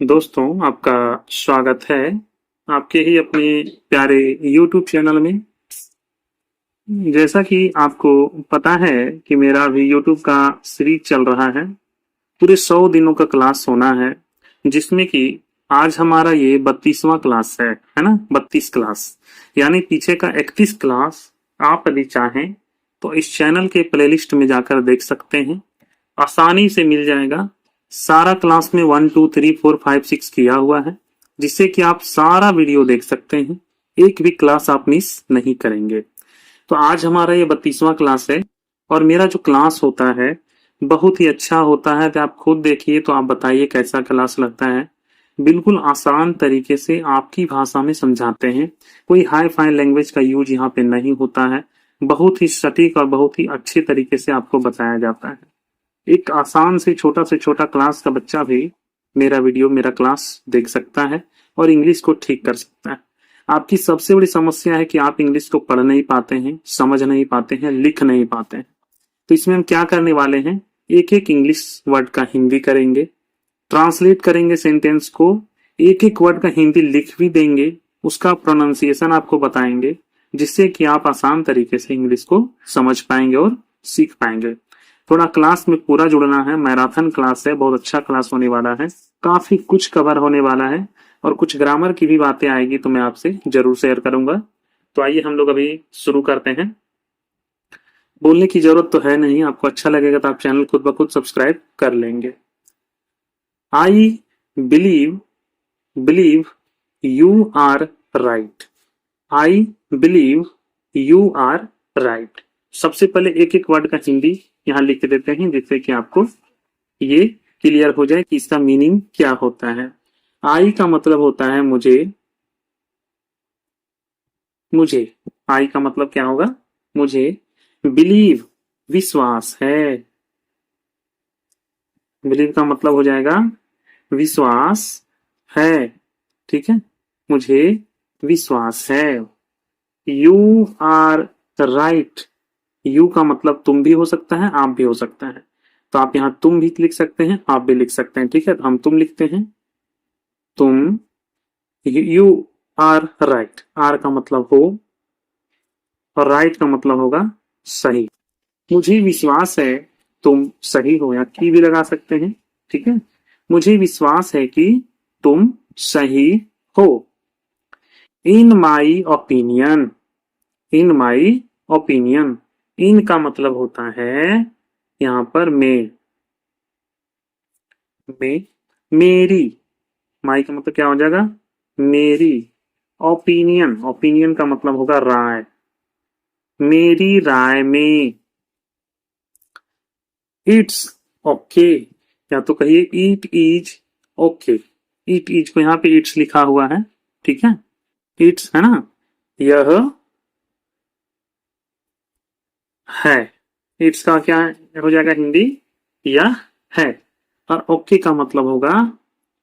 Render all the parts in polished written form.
दोस्तों, आपका स्वागत है आपके ही अपने प्यारे YouTube चैनल में। जैसा कि आपको पता है कि मेरा अभी YouTube का सीरीज चल रहा है। पूरे 100 दिनों का क्लास होना है, जिसमें कि आज हमारा ये 32वां क्लास है ना। 32 क्लास यानी पीछे का 31 क्लास आप यदि चाहें तो इस चैनल के प्लेलिस्ट में जाकर देख सकते हैं। आसानी से मिल जाएगा। सारा क्लास में 1 2 3 4 5 6 किया हुआ है, जिससे कि आप सारा वीडियो देख सकते हैं। एक भी क्लास आप मिस नहीं करेंगे। तो आज हमारा ये 32वां क्लास है और मेरा जो क्लास होता है बहुत ही अच्छा होता है। तो आप खुद देखिए तो आप बताइए कैसा क्लास लगता है। बिल्कुल आसान तरीके से आपकी भाषा में समझाते हैं। कोई हाई फाई लैंग्वेज का यूज यहाँ पे नहीं होता है। बहुत ही सटीक और बहुत ही अच्छे तरीके से आपको बताया जाता है। एक आसान से छोटा क्लास का बच्चा भी मेरा वीडियो मेरा क्लास देख सकता है और इंग्लिश को ठीक कर सकता है। आपकी सबसे बड़ी समस्या है कि आप इंग्लिश को पढ़ नहीं पाते हैं, समझ नहीं पाते हैं, लिख नहीं पाते हैं। तो इसमें हम क्या करने वाले हैं, एक एक इंग्लिश वर्ड का हिंदी करेंगे, ट्रांसलेट करेंगे सेंटेंस को, एक एक वर्ड का हिंदी लिख भी देंगे, उसका प्रोनाउंसिएशन आपको बताएंगे, जिससे कि आप आसान तरीके से इंग्लिश को समझ पाएंगे और सीख पाएंगे। थोड़ा क्लास में पूरा जुड़ना है। मैराथन क्लास है, बहुत अच्छा क्लास होने वाला है। काफी कुछ कवर होने वाला है और कुछ ग्रामर की भी बातें आएगी तो मैं आपसे जरूर शेयर करूंगा। तो आइए हम लोग अभी शुरू करते हैं। बोलने की जरूरत तो है नहीं, आपको अच्छा लगेगा तो आप चैनल खुद ब खुद सब्सक्राइब कर लेंगे। I believe believe you are right. I believe you are right. सबसे पहले एक एक वर्ड का हिंदी यहाँ लिख देते हैं, जिससे कि आपको ये क्लियर हो जाए कि इसका मीनिंग क्या होता है। आई का मतलब होता है मुझे। मुझे आई का मतलब क्या होगा, मुझे। बिलीव विश्वास है। बिलीव का मतलब हो जाएगा विश्वास है। ठीक है, मुझे विश्वास है। You are right. यू का मतलब तुम भी हो सकता है, आप भी हो सकता है। तो आप यहाँ तुम भी लिख सकते हैं, आप भी लिख सकते हैं। ठीक है, तो हम तुम लिखते हैं। तुम। You are right. आर का मतलब हो और राइट का मतलब होगा सही। मुझे विश्वास है तुम सही हो, या की भी लगा सकते हैं। ठीक है, मुझे विश्वास है कि तुम सही हो। इन my opinion. In my opinion. इन का मतलब होता है यहाँ पर में मेरी। माई का मतलब क्या हो जाएगा, मेरी। ओपिनियन, ओपिनियन का मतलब होगा राय। मेरी राय में। इट्स ओके, या तो कहिए it is okay. It is को यहाँ पे इट्स लिखा हुआ है। ठीक है, इट्स है ना, यह है। इट्स का क्या हो जाएगा हिंदी, यह है। और ओके का मतलब होगा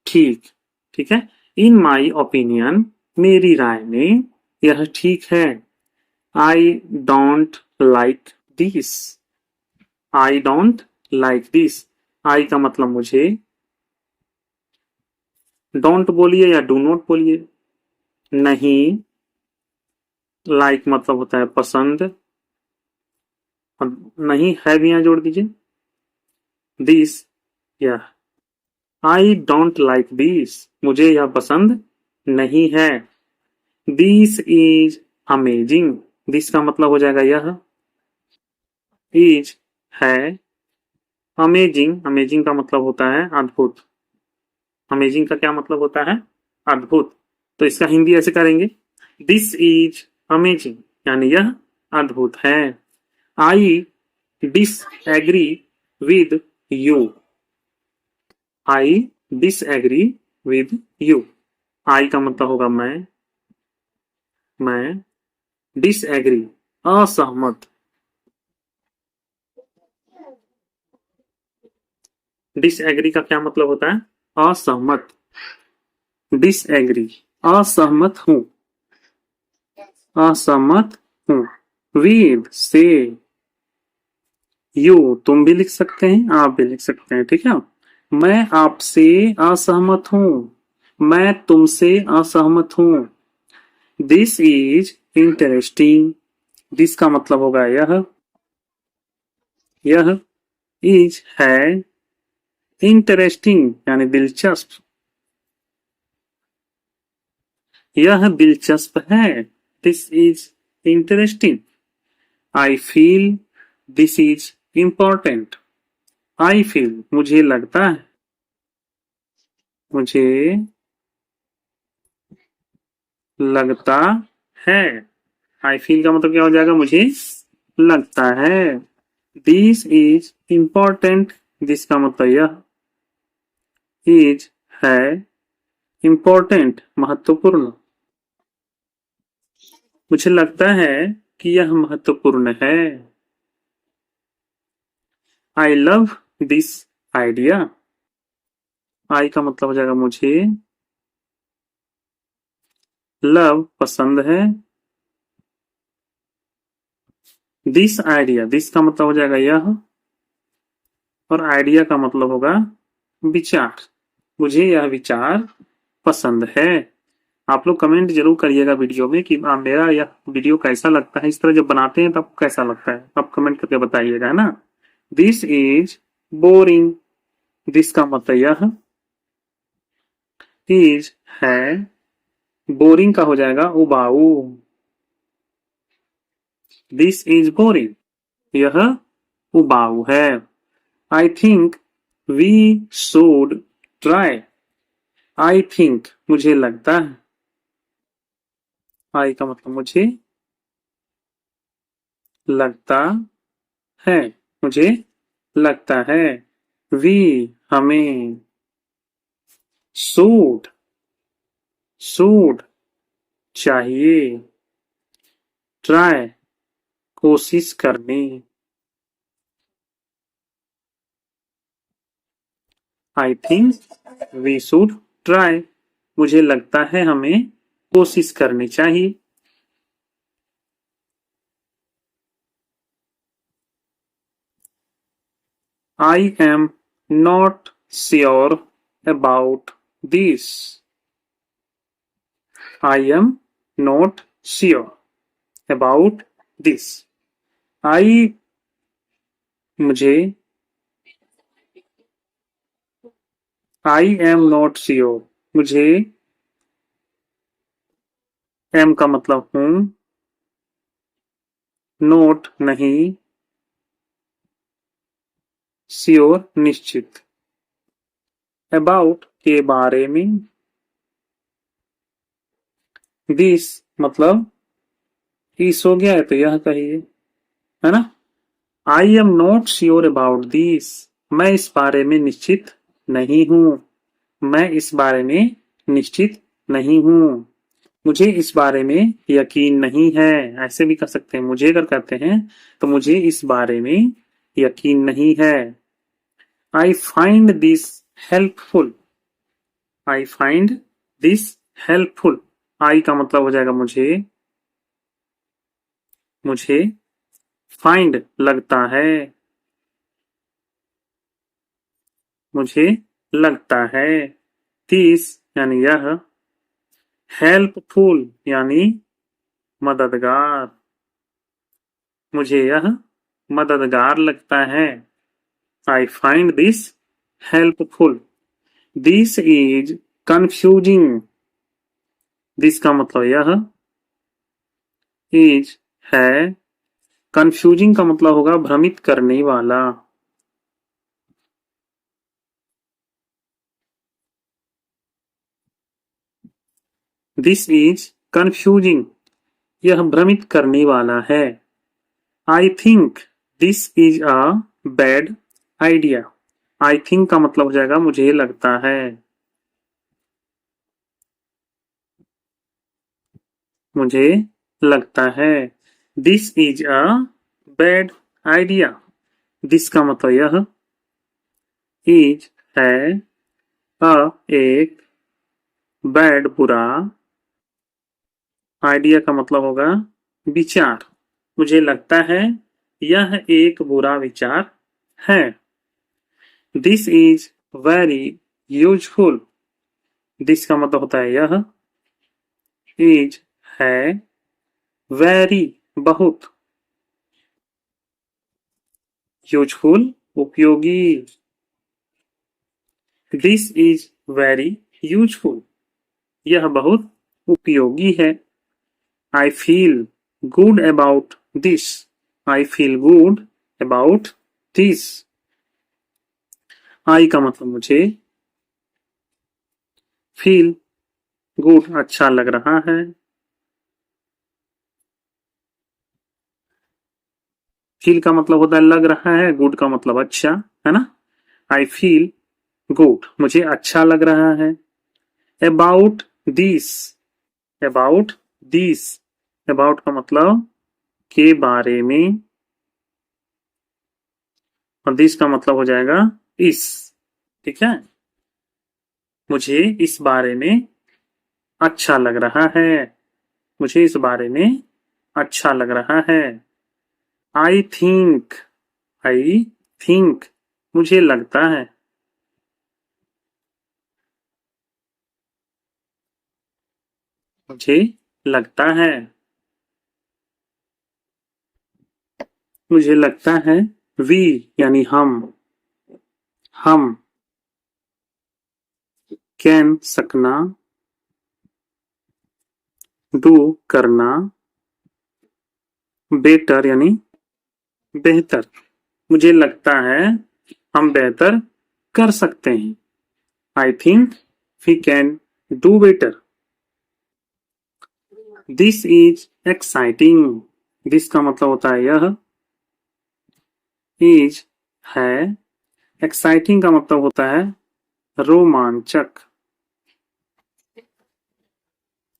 ठीक। ठीक है, इन माई ओपिनियन, मेरी राय में यह ठीक है। I don't like this. I don't like this. I का मतलब मुझे। डोंट बोलिए या डू नॉट बोलिए। नहीं। लाइक मतलब होता है पसंद। नहीं है भी यहाँ जोड़ दीजिए। दिस, यह। आई डोंट लाइक दिस, मुझे यह पसंद नहीं है। This is amazing. दिस का मतलब हो जाएगा यह। इज है। अमेजिंग, अमेजिंग का मतलब होता है अद्भुत। अमेजिंग का क्या मतलब होता है, अद्भुत। तो इसका हिंदी ऐसे करेंगे, दिस इज अमेजिंग, यानी यह अद्भुत है। I disagree with you. I disagree with you. I का मतलब होगा मैं डिसएग्री, असहमत। डिसएग्री का क्या मतलब होता है, असहमत। डिसएग्री, असहमत हूं। असहमत हूं। विद से। यू तुम भी लिख सकते हैं, आप भी लिख सकते हैं। ठीक है, मैं आपसे असहमत हूं, मैं तुमसे असहमत हूं। दिस इज इंटरेस्टिंग, दिस का मतलब होगा यह इज है, इंटरेस्टिंग यानी दिलचस्प, यह दिलचस्प है। This is interesting. I feel this is important. I feel मुझे लगता है, मुझे लगता है। आई फील का मतलब क्या हो जाएगा, मुझे लगता है। दिस इज इम्पोर्टेंट, दिस का मतलब यह इज है, इम्पोर्टेंट महत्वपूर्ण। मुझे लगता है कि यह महत्वपूर्ण है। I love this idea. I का मतलब हो जाएगा मुझे, लव पसंद है। दिस आइडिया, दिस का मतलब हो जाएगा यह, और आइडिया का मतलब होगा विचार। मुझे यह विचार पसंद है। आप लोग कमेंट जरूर करिएगा वीडियो में कि मेरा यह वीडियो कैसा लगता है, इस तरह जब बनाते हैं तब कैसा लगता है, आप कमेंट करके बताइएगा, है ना। दिस इज बोरिंग, दिस का मतलब यह इज है, बोरिंग का हो जाएगा उबाऊ। दिस इज बोरिंग, यह उबाऊ है। I think we should try. I think मुझे लगता है, आई का मतलब मुझे लगता है, मुझे लगता है। वी हमें, सूट सूट चाहिए, ट्राई कोशिश करनी। I think we should try, मुझे लगता है हमें कोशिश करनी चाहिए। I am not sure about this. I am not sure about this. I मुझे, आई एम नॉट श्योर, मुझे एम का मतलब हूं, नोट नहीं, श्योर निश्चित, अबाउट के बारे में, दिस मतलब इस हो गया है तो यह कहिए, है ना। आई am not sure about this, मैं इस बारे में निश्चित नहीं हूं, मैं इस बारे में निश्चित नहीं हूं। मुझे इस बारे में यकीन नहीं है, ऐसे भी कर सकते हैं। मुझे अगर कहते हैं तो मुझे इस बारे में यकीन नहीं है। I find this helpful. I find this helpful. I का मतलब हो जाएगा मुझे, मुझे फाइंड लगता है, मुझे लगता है। दिस यानी यह, हेल्पफुल यानी मददगार, मुझे यह मददगार लगता है। I find this helpful. This is confusing, this का मतलब यह इज है, कंफ्यूजिंग का मतलब होगा भ्रमित करने वाला। दिस इज कंफ्यूजिंग, यह भ्रमित करने वाला है। I think this is a bad idea. I think का मतलब हो जाएगा मुझे लगता है, मुझे लगता है। This is a bad idea, this का मतलब यह इज है, अ एक, बैड बुरा, आइडिया का मतलब होगा विचार। मुझे लगता है यह एक बुरा विचार है। This is very useful. This का मतलब होता है यह। इज है। वेरी बहुत। यूजफुल उपयोगी। This is very useful. यह बहुत उपयोगी है। I feel good about this. I feel good about this. I का मतलब मुझे। फील गुड अच्छा लग रहा है। फील का मतलब होता है लग रहा है, गुड का मतलब अच्छा, है ना। आई फील गुड मुझे अच्छा लग रहा है। About this. About this. About का मतलब के बारे में, और दिस का मतलब हो जाएगा इस। ठीक है। मुझे इस बारे में अच्छा लग रहा है। मुझे इस बारे में अच्छा लग रहा है। I think. आई थिंक मुझे लगता है। मुझे लगता है। मुझे लगता है। वी यानी हम कैन सकना, डू करना, बेटर यानी बेहतर। मुझे लगता है हम बेहतर कर सकते हैं। I think we can do better. This is exciting. This का मतलब होता है यह। इज है। एक्साइटिंग का मतलब होता है रोमांचक।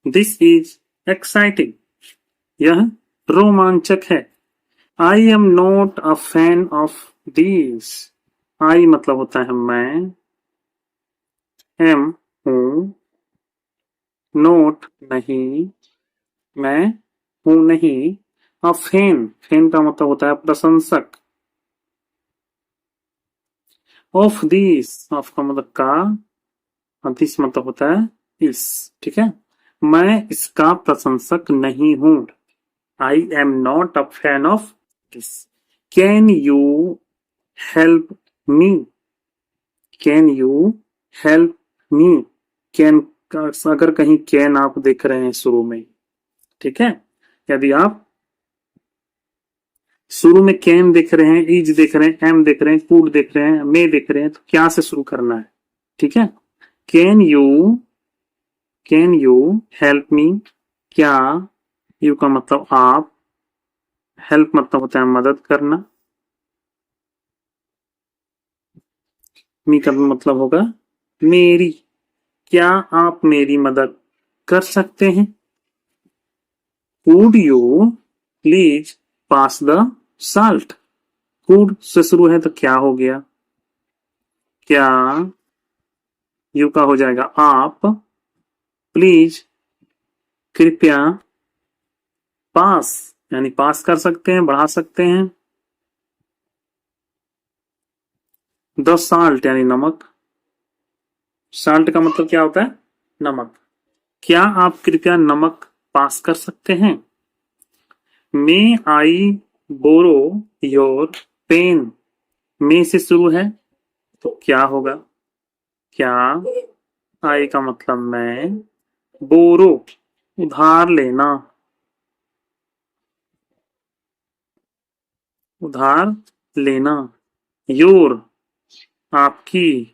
This is exciting. यह रोमांचक है। I am not a fan of this. I मतलब होता है मैं। एम हूं। नोट नहीं। मैं हूं नहीं। A fan. फैन का मतलब होता है प्रशंसक। Of this. ऑफ का मतलब का, और दिस मतलब होता है इस। ठीक है। मैं इसका प्रशंसक नहीं हूं। आई am not a fan of this. Can you help me. Can you help me. Can, अगर कहीं कैन आप देख रहे हैं शुरू में, ठीक है, यदि आप शुरू में कैन देख रहे हैं, इज देख रहे हैं, एम देख रहे हैं, कुड देख रहे हैं, मे देख रहे हैं, तो क्या से शुरू करना है। ठीक है। Can you. Can you help me. क्या। यू का मतलब आप। हेल्प मतलब होता है मदद करना। मी का मतलब होगा मेरी। क्या आप मेरी मदद कर सकते हैं। Could you please pass the salt. Could say शुरू है तो क्या हो गया। क्या। यू का हो जाएगा आप। प्लीज कृपया। पास यानी पास कर सकते हैं, बढ़ा सकते हैं। द साल्ट यानी नमक। साल्ट का मतलब क्या होता है, नमक। क्या आप कृपया नमक पास कर सकते हैं। मे आई बोरो योर पेन। मे से शुरू है तो क्या होगा। क्या। आई का मतलब मैं। बोरो उधार लेना। उधार लेना। योर आपकी।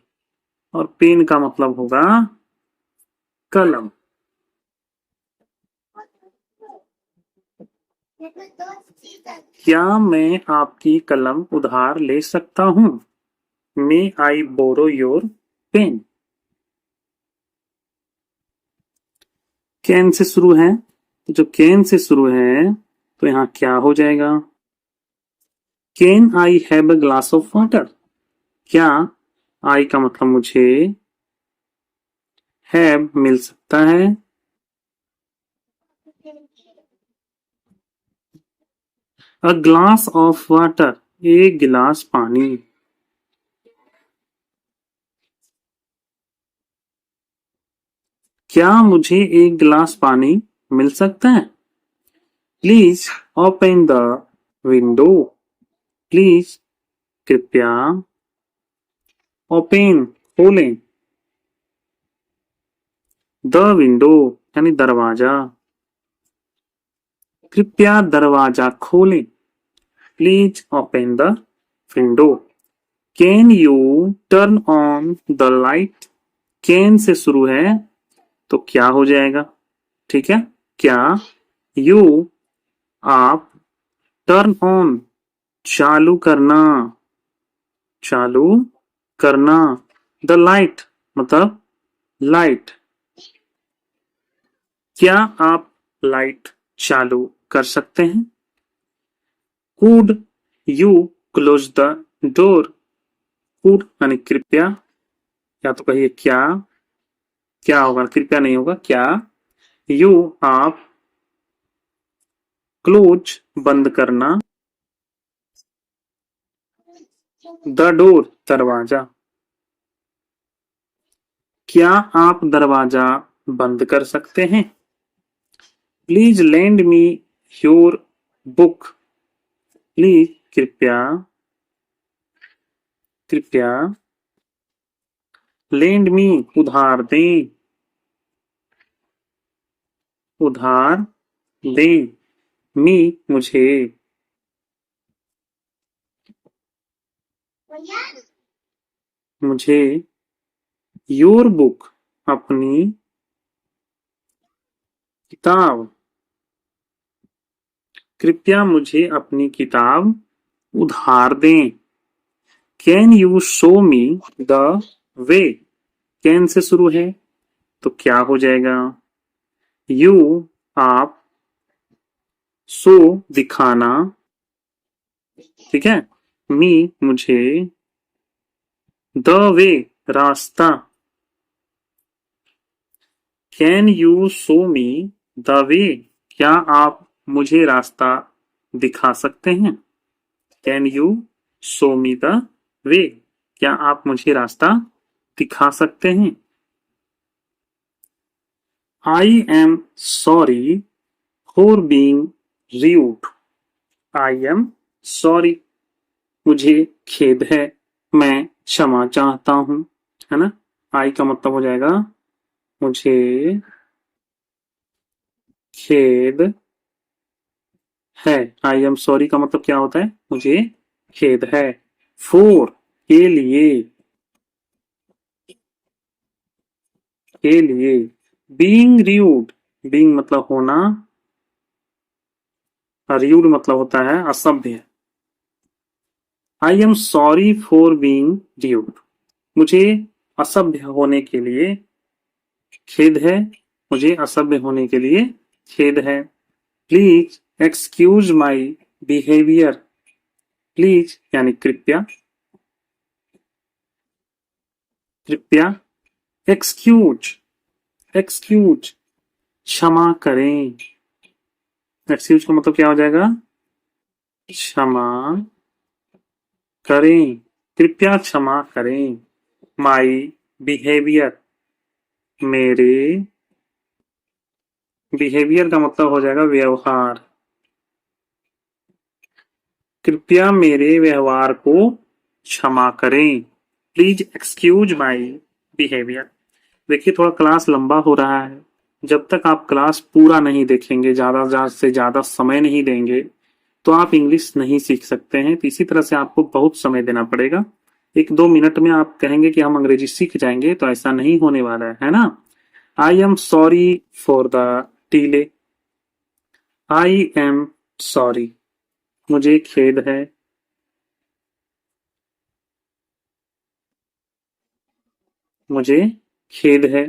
और पेन का मतलब होगा कलम। क्या मैं आपकी कलम उधार ले सकता हूँ। May I borrow your pen. Can से शुरू है, तो जो कैन से शुरू है तो यहाँ क्या हो जाएगा। Can I have a glass of water. क्या। आई का मतलब मुझे। हैव मिल सकता है। अ ग्लास ऑफ वाटर एक गिलास पानी। क्या मुझे एक गिलास पानी मिल सकता है? Please open the window. Please कृपया ओपन खोलें द विंडो यानी दरवाजा। कृपया दरवाजा खोलें। Please open the window. Can U turn on the light? Can से शुरू है तो क्या हो जाएगा? ठीक है, क्या, यू आप, टर्न ऑन चालू करना, चालू करना, द लाइट मतलब लाइट, क्या आप लाइट चालू कर सकते हैं? Could you close the door? Could यानी कृपया, या तो कहिए क्या होगा, कृपया नहीं होगा, क्या यू आप क्लोज बंद करना द डोर दरवाजा। क्या आप दरवाजा बंद कर सकते हैं? Please lend me your book. Please कृपया, कृपया लेंड मी उधार दें, उधार दें, मी मुझे, मुझे योर बुक अपनी किताब, कृपया मुझे अपनी किताब उधार दें। Can you show me the way? Can से शुरू है तो क्या हो जाएगा? यू आप, शो दिखाना, ठीक है, मी मुझे, द वे रास्ता। Can you show me the way? क्या आप मुझे रास्ता दिखा सकते हैं? Can you show me the way? क्या आप मुझे रास्ता दिखा सकते हैं? I am sorry for being rude. I am sorry, मुझे खेद है, मैं क्षमा चाहता हूं, है ना। आई का मतलब हो जाएगा मुझे खेद है। आई एम सॉरी का मतलब क्या होता है? मुझे खेद है। फोर के लिए, के लिए। बीइंग रूड, बीइंग मतलब होना, रूड मतलब होता है असभ्य। I am sorry for being rude, मुझे असभ्य होने के लिए खेद है, मुझे असभ्य होने के लिए खेद है। Please excuse my behaviour. Please यानी कृपया, कृपया, एक्सक्यूज, एक्सक्यूज क्षमा करें। एक्सक्यूज का मतलब क्या हो जाएगा? क्षमा करें, कृपया क्षमा करें। माई बिहेवियर, मेरे, बिहेवियर का मतलब हो जाएगा व्यवहार। कृपया मेरे व्यवहार को क्षमा करें। Please excuse my behaviour. देखिए थोड़ा क्लास लंबा हो रहा है, जब तक आप क्लास पूरा नहीं देखेंगे, ज्यादा से ज्यादा समय नहीं देंगे, तो आप इंग्लिश नहीं सीख सकते हैं। तो इसी तरह से आपको बहुत समय देना पड़ेगा। एक दो मिनट में आप कहेंगे कि हम अंग्रेजी सीख जाएंगे, तो ऐसा नहीं होने वाला है ना। आई am sorry for the delay. I am sorry, मुझे खेद है, मुझे खेद है।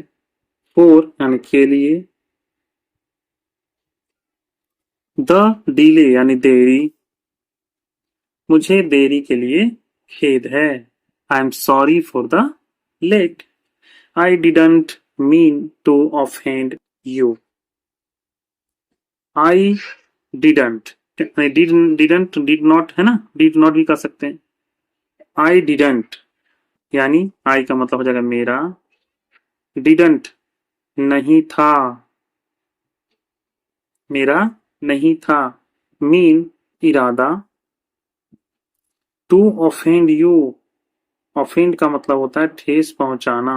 फॉर यानी के लिए, द डिले यानी देरी, मुझे देरी के लिए खेद है। I am sorry for the late. I didn't mean to offend you. I didn't, didn't did not है ना, डिड नॉट भी कर सकते हैं। आई डिडंट यानी आई का मतलब हो जाएगा मेरा, डिडंट नहीं था, मेरा नहीं था। मीन इरादा। टू ऑफेंड यू, ऑफेंड का मतलब होता है ठेस पहुंचाना।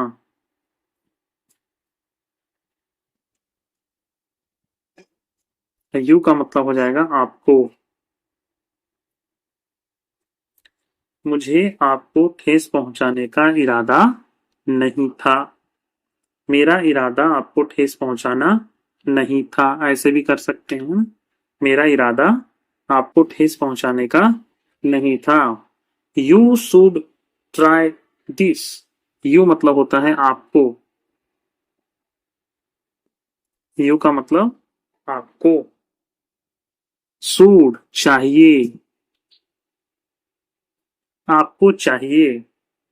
यू का मतलब हो जाएगा आपको। मुझे आपको ठेस पहुंचाने का इरादा नहीं था। मेरा इरादा आपको ठेस पहुंचाना नहीं था, ऐसे भी कर सकते हैं। मेरा इरादा आपको ठेस पहुंचाने का नहीं था। You should try this. You मतलब होता है आपको। यू का मतलब आपको। शुड चाहिए, आपको चाहिए।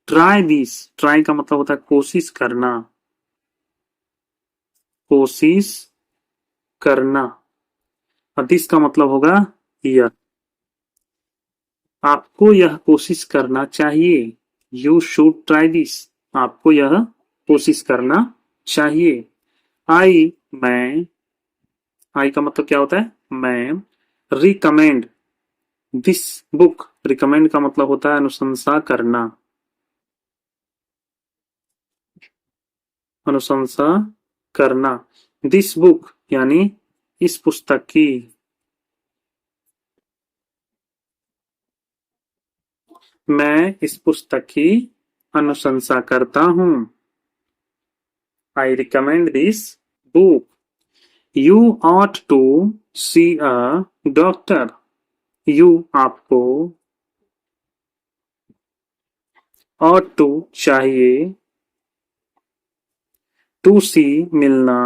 ट्राई दिस, ट्राई का मतलब होता है कोशिश करना, कोशिश करना। और दिस का मतलब होगा यह। आपको यह कोशिश करना चाहिए। You should try this. आपको यह कोशिश करना चाहिए। आई, मैं। आई का मतलब क्या होता है? मैं। Recommend this book. रिकमेंड का मतलब होता है अनुशंसा करना, अनुशंसा करना। दिस बुक यानी इस पुस्तक की। मैं इस पुस्तक की अनुशंसा करता हूँ। I recommend this book. You ought to see a doctor. You आपको, ऑट टू चाहिए, टू सी मिलना,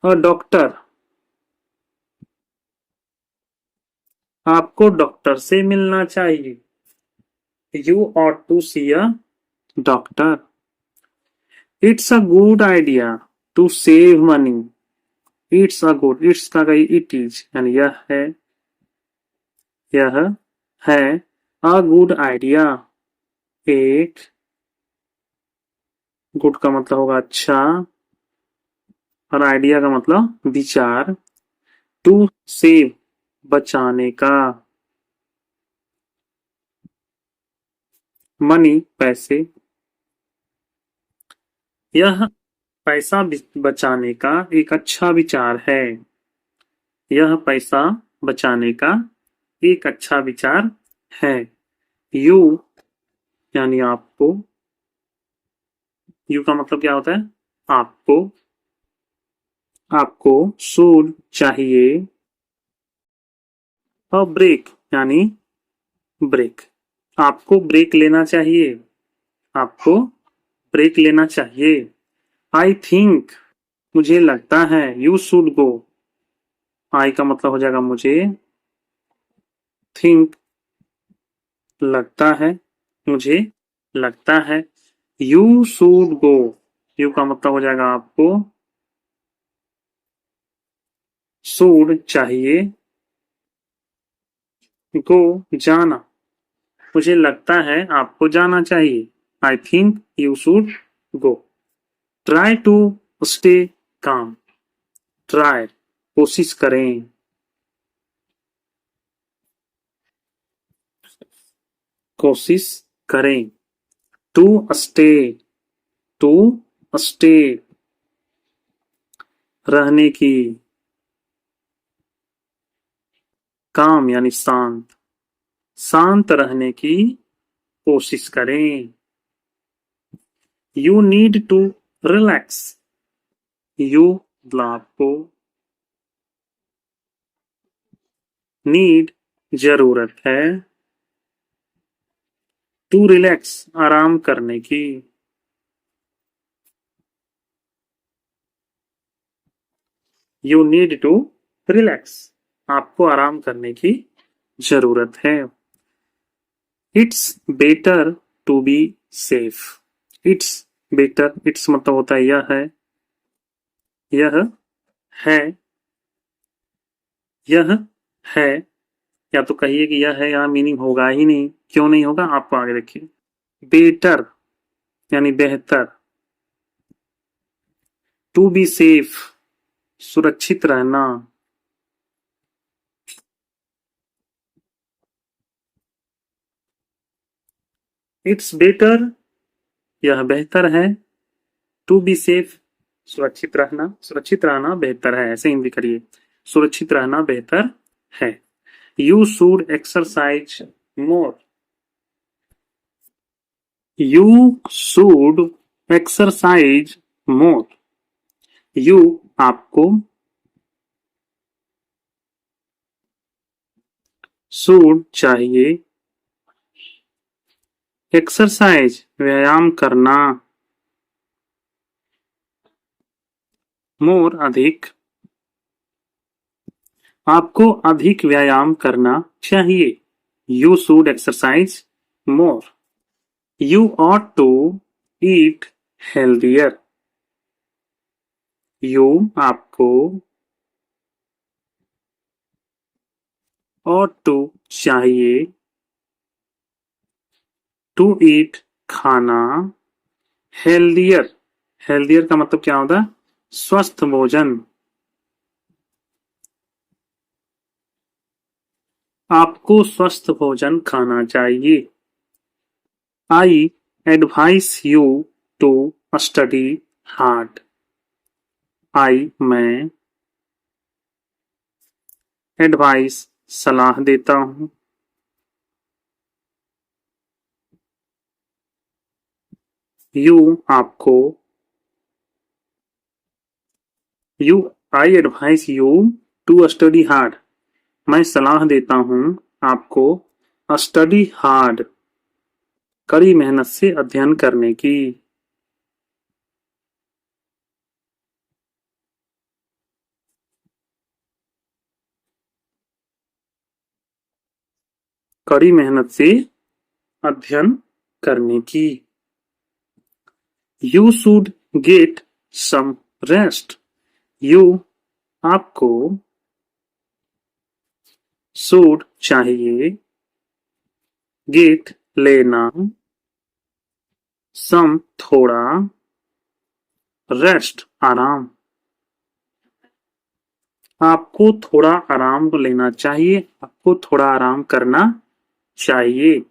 और डॉक्टर आपको डॉक्टर से मिलना चाहिए। You ought to see a doctor. It's a good idea to save money. It's a good, it's का कहीं इट इज यानी यह है, यह है। अ गुड आइडिया, एक। गुड का मतलब होगा अच्छा, और आइडिया का मतलब विचार। टू सेव बचाने का, मनी पैसे। यह पैसा बचाने का एक अच्छा विचार है। यह पैसा बचाने का एक अच्छा विचार है। यू यानी आपको। यू का मतलब क्या होता है? आपको। आपको शुड चाहिए, और ब्रेक यानी ब्रेक। आपको ब्रेक लेना चाहिए, आपको ब्रेक लेना चाहिए। आई थिंक मुझे लगता है, यू शुड गो। आई का मतलब हो जाएगा मुझे, थिंक लगता है, मुझे लगता है। You should go. यू का मतलब हो जाएगा आपको, शुड चाहिए, गो जाना। मुझे लगता है आपको जाना चाहिए। I think you should go. Try to stay calm. Try कोशिश करें, कोशिश करें। टू स्टे, टू स्टे रहने की, काम यानी शांत, शांत रहने की कोशिश करें। You need to relax. You मतलब आपको, नीड जरूरत है, टू रिलैक्स आराम करने की। यू नीड टू रिलैक्स, आपको आराम करने की जरूरत है। It's better to be safe. It's better, it's मतलब होता है यह है, यह है, यह है। या तो कहिए कि यह है, यहाँ मीनिंग होगा ही नहीं। क्यों नहीं होगा, आपको आगे देखिए। बेटर यानी बेहतर, टू बी सेफ, सुरक्षित रहना। इट्स बेटर, यह बेहतर है। टू बी सेफ, सुरक्षित रहना बेहतर है, ऐसे हिंदी करिए, सुरक्षित रहना बेहतर है। You should exercise more, you should exercise more. You आपको, शुड चाहिए, एक्सरसाइज व्यायाम करना, मोर अधिक, आपको अधिक व्यायाम करना चाहिए। You should exercise more. You ought to eat healthier, you आपको, ought टू चाहिए, टू ईट खाना, हेल्दियर, हेल्दियर का मतलब क्या होता है, स्वस्थ भोजन। आपको स्वस्थ भोजन खाना चाहिए। I advise you to study hard, I मैं, एडवाइस सलाह देता हूं, यू आपको, you I advise you to study hard, मैं सलाह देता हूं आपको स्टडी हार्ड, कड़ी मेहनत से अध्ययन करने की। कड़ी मेहनत से अध्ययन करने की। You should get some rest, you आपको, शुड चाहिए, गेट लेना, सम थोड़ा, रेस्ट आराम, आपको थोड़ा आराम लेना चाहिए, आपको थोड़ा आराम करना चाहिए।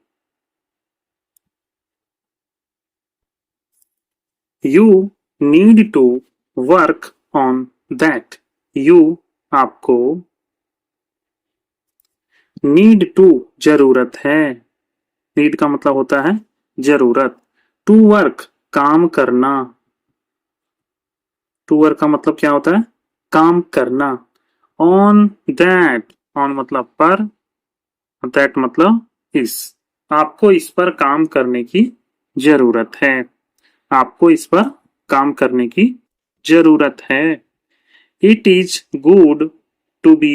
You need to work on that, you आपको, नीड टू जरूरत है, नीड का मतलब होता है जरूरत, टू वर्क काम करना, टू वर्क का मतलब क्या होता है, काम करना, ऑन दैट, ऑन मतलब पर, दैट मतलब इस, आपको इस पर काम करने की जरूरत है, आपको इस पर काम करने की जरूरत है। It is good to be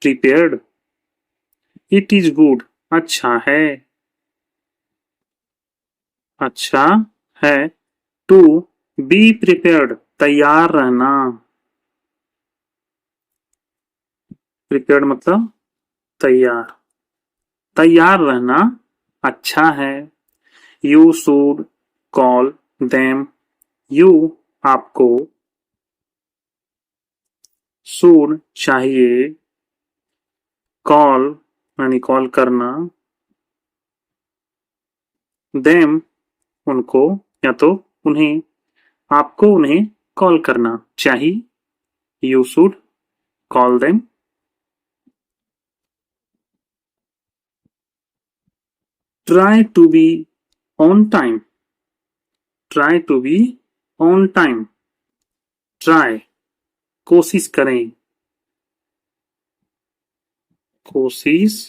prepared, it is good अच्छा है, अच्छा है, टू बी प्रिपेयर्ड तैयार रहना, प्रिपेयर्ड मतलब तैयार, तैयार रहना अच्छा है। You should call them, you आपको, शुड चाहिए, कॉल यानी कॉल करना, देम उनको या तो उन्हें, आपको उन्हें कॉल करना चाहिए। You should call them. Try to be on time, try to be on time, try कोशिश करें, कोशिश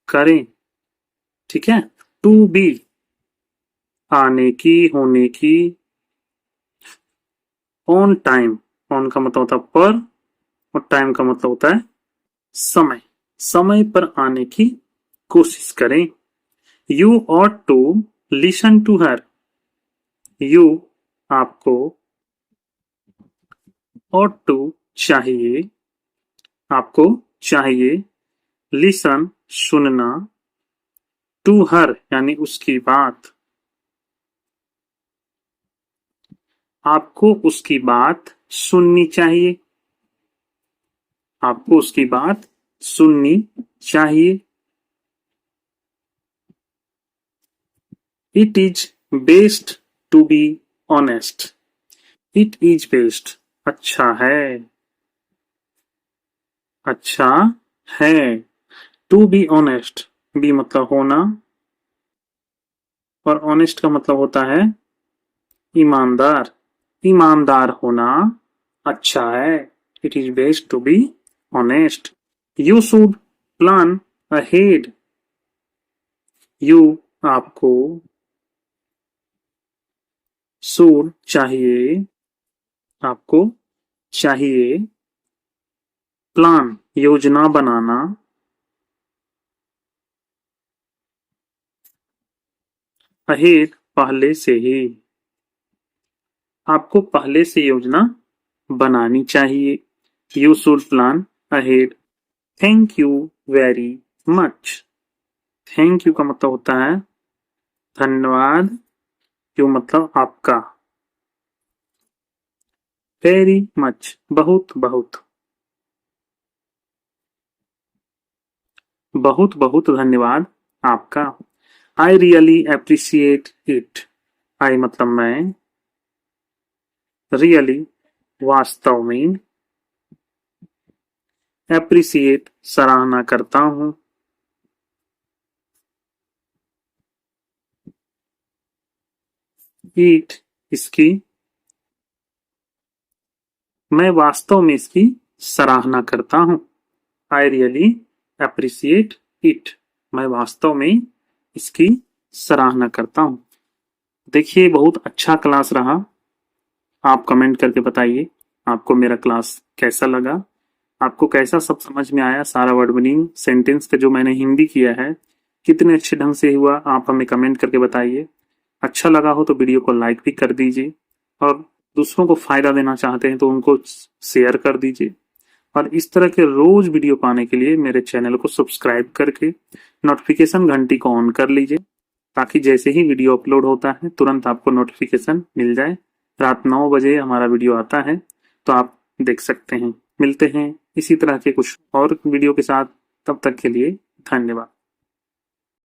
करें, ठीक है। टू बी आने की, होने की, ऑन टाइम, ऑन का मतलब होता है पर, और टाइम का मतलब होता है समय, समय पर आने की कोशिश करें। You ought to listen to her, you आपको, ought टू चाहिए, आपको चाहिए, लिसन सुनना, टू हर यानी उसकी बात, आपको उसकी बात सुननी चाहिए। आपको उसकी बात सुननी चाहिए। It is best to be honest. It is best अच्छा है। अच्छा है। टू बी ऑनेस्ट, बी मतलब होना और ऑनेस्ट का मतलब होता है ईमानदार। ईमानदार होना अच्छा है। It is best to be honest. You should plan ahead. You आपको, शुड चाहिए, आपको चाहिए, प्लान योजना बनाना, अहेड पहले से ही। आपको पहले से योजना बनानी चाहिए। You should plan ahead. Thank you very much. Thank you का मतलब होता है धन्यवाद। यू मतलब आपका। वेरी मच बहुत बहुत। बहुत बहुत धन्यवाद आपका। I really appreciate it. I मतलब मैं, रियली वास्तव में, अप्रिशिएट सराहना करता हूँ। ईट इसकी, मैं वास्तव में इसकी सराहना करता हूँ। आई रियली अप्रिशिएट इट। मैं वास्तव में इसकी सराहना करता हूँ। देखिए बहुत अच्छा क्लास रहा। आप कमेंट करके बताइए आपको मेरा क्लास कैसा लगा। आपको कैसा सब समझ में आया, सारा वर्ड मीनिंग सेंटेंस का जो मैंने हिंदी किया है कितने अच्छे ढंग से हुआ, आप हमें कमेंट करके बताइए। अच्छा लगा हो तो वीडियो को लाइक भी कर दीजिए और दूसरों को फायदा देना चाहते हैं तो उनको शेयर कर दीजिए। और इस तरह के रोज वीडियो पाने के लिए मेरे चैनल को सब्सक्राइब करके नोटिफिकेशन घंटी को ऑन कर लीजिए ताकि जैसे ही वीडियो अपलोड होता है तुरंत आपको नोटिफिकेशन मिल जाए। रात 9 बजे हमारा वीडियो आता है तो आप देख सकते हैं। मिलते हैं इसी तरह के कुछ और वीडियो के साथ। तब तक के लिए धन्यवाद।